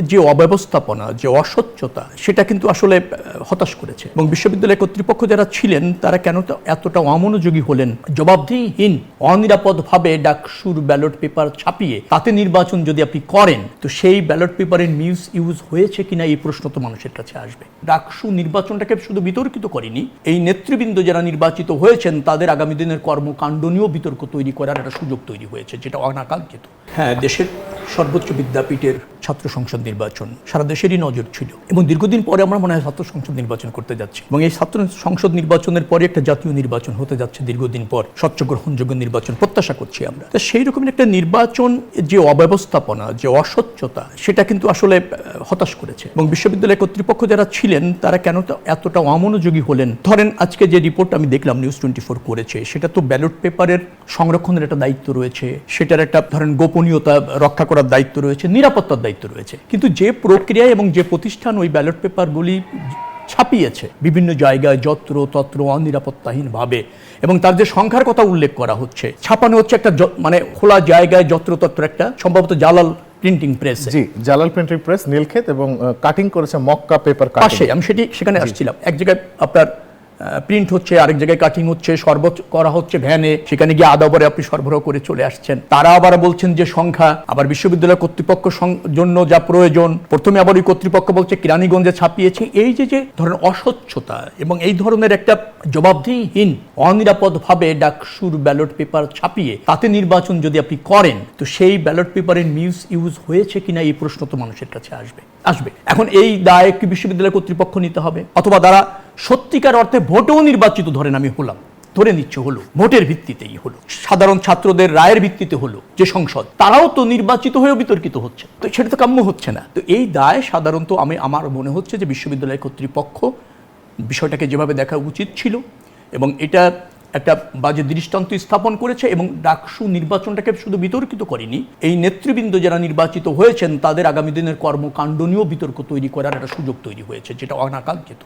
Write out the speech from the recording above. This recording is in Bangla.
যে অব্যবস্থাপনা, যে অস্বচ্ছতা, সেটা কিন্তু আসলে হতাশ করেছে। এবং বিশ্ববিদ্যালয় কর্তৃপক্ষ যারা ছিলেন তারা কেন এতটা অমনোযোগী হলেন? জবাবদিহিহীন, অনিরাপদভাবে ডাকসুর ব্যালট পেপার ছাপিয়ে তাতে নির্বাচন যদি আপনি করেন, তো সেই ব্যালট পেপারের মিস ইউজ হয়েছে কিনা এই প্রশ্ন তো মানুষের কাছে আসবে। ডাকসু নির্বাচনটাকে শুধু বিতর্কিত করেনি, এই নেতৃবৃন্দ যারা নির্বাচিত হয়েছেন তাদের আগামী দিনের কর্মকাণ্ড নিয়েও বিতর্ক তৈরি করার একটা সুযোগ তৈরি হয়েছে, যেটা অনাকাঙ্ক্ষিত। হ্যাঁ, দেশের সর্বোচ্চ বিদ্যাপীঠের ছাত্র সংসদ নির্বাচন সারা দেশেরই নজর ছিল, এবং দীর্ঘদিন পরে আমরা মনে হয় ছাত্র সংসদ নির্বাচন করতে যাচ্ছি, এবং এই ছাত্র সংসদ নির্বাচনের পরে একটা জাতীয় নির্বাচন হতে যাচ্ছে দীর্ঘদিন পর, স্বচ্ছ গ্রহণযোগ্য নির্বাচন প্রত্যাশা করছি আমরা। তো সেই রকম একটা নির্বাচন, যে অব্যবস্থাপনা, যে অস্বচ্ছতা, সেটা কিন্তু আসলে হতাশ করেছে। এবং বিশ্ববিদ্যালয় কর্তৃপক্ষ যারা ছিলেন তারা কেন এতটা অমনোযোগী হলেন? ধরেন আজকে যে রিপোর্ট আমি দেখলাম নিউজ 24 করেছে, সেটা তো ব্যালট পেপারের সংরক্ষণের একটা দায়িত্ব রয়েছে, সেটার একটা ধরেন গোপনীয়তা রক্ষা করার দায়িত্ব রয়েছে, নিরাপত্তার দায়িত্ব রয়েছে। কিন্তু যে প্রক্রিয়ায় এবং যে প্রতিষ্ঠান ওই ব্যালট পেপারগুলি ছাপিয়েছে বিভিন্ন জায়গায় যত্র তত্র অনিরাপত্তাহীনভাবে, এবং তার যে সংখ্যার কথা উল্লেখ করা হচ্ছে, ছাপানো হচ্ছে একটা মানে খোলা জায়গায় যত্রতত্র, একটা সম্ভবত জালাল প্রিন্টিং প্রেস, জি জালাল প্রিন্টিং প্রেস নীলক্ষেত, এবং কাটিং করেছে মক্কা পেপার পাশে। আমি সেখানে আসছিলাম, এক জায়গায় আপনার প্রিন্ট হচ্ছে, আরেক জায়গায় কাটিং হচ্ছে, সরবরাহ করা হচ্ছে ভ্যানে, সেখানে গিয়ে আদাবরে আপনি সরবরাহ করে চলে আসছেন। তারা আবার বলছেন যে সংখ্যা, আবার বিশ্ববিদ্যালয় কর্তৃপক্ষ জন্য যা প্রয়োজন, প্রথমে আবার ওই কর্তৃপক্ষ বলছে কেরানীগঞ্জে ছাপিয়েছে। এই যে ধরেন অস্বচ্ছতা এবং এই ধরনের একটা জবাবদিহিহীন, অনিরাপদভাবে ডাকসুর ব্যালট পেপার ছাপিয়ে তাতে নির্বাচন যদি আপনি করেন, তো সেই ব্যালট পেপারের মিস ইউজ হয়েছে কিনা এই প্রশ্ন তো মানুষের কাছে আসবে। এখন এই দায় কি বিশ্ববিদ্যালয় কর্তৃপক্ষ নিতে হবে, অথবা তারা সত্যিকার অর্থে ভোটেও নির্বাচিত, ধরেন আমি হলাম, ধরে নিচ্ছে হলো ভোটের ভিত্তিতেই হলো, সাধারণ ছাত্রদের রায়ের ভিত্তিতে হলো যে সংসদ, তারাও তো নির্বাচিত হয়েও বিতর্কিত হচ্ছে, তো সেটা তো কাম্য হচ্ছে না। তো এই দায় সাধারণত আমার মনে হচ্ছে যে বিশ্ববিদ্যালয় কর্তৃপক্ষ বিষয়টাকে যেভাবে দেখা উচিত ছিল, এবং এটা একটা বাজে দৃষ্টান্ত স্থাপন করেছে, এবং ডাকসু নির্বাচনটাকে শুধু বিতর্কিত করেনি, এই নেতৃবৃন্দ যারা নির্বাচিত হয়েছেন তাদের আগামী দিনের কর্মকাণ্ড নিয়েও বিতর্ক তৈরি করার একটা সুযোগ তৈরি হয়েছে, যেটা অনাকাঙ্ক্ষিত।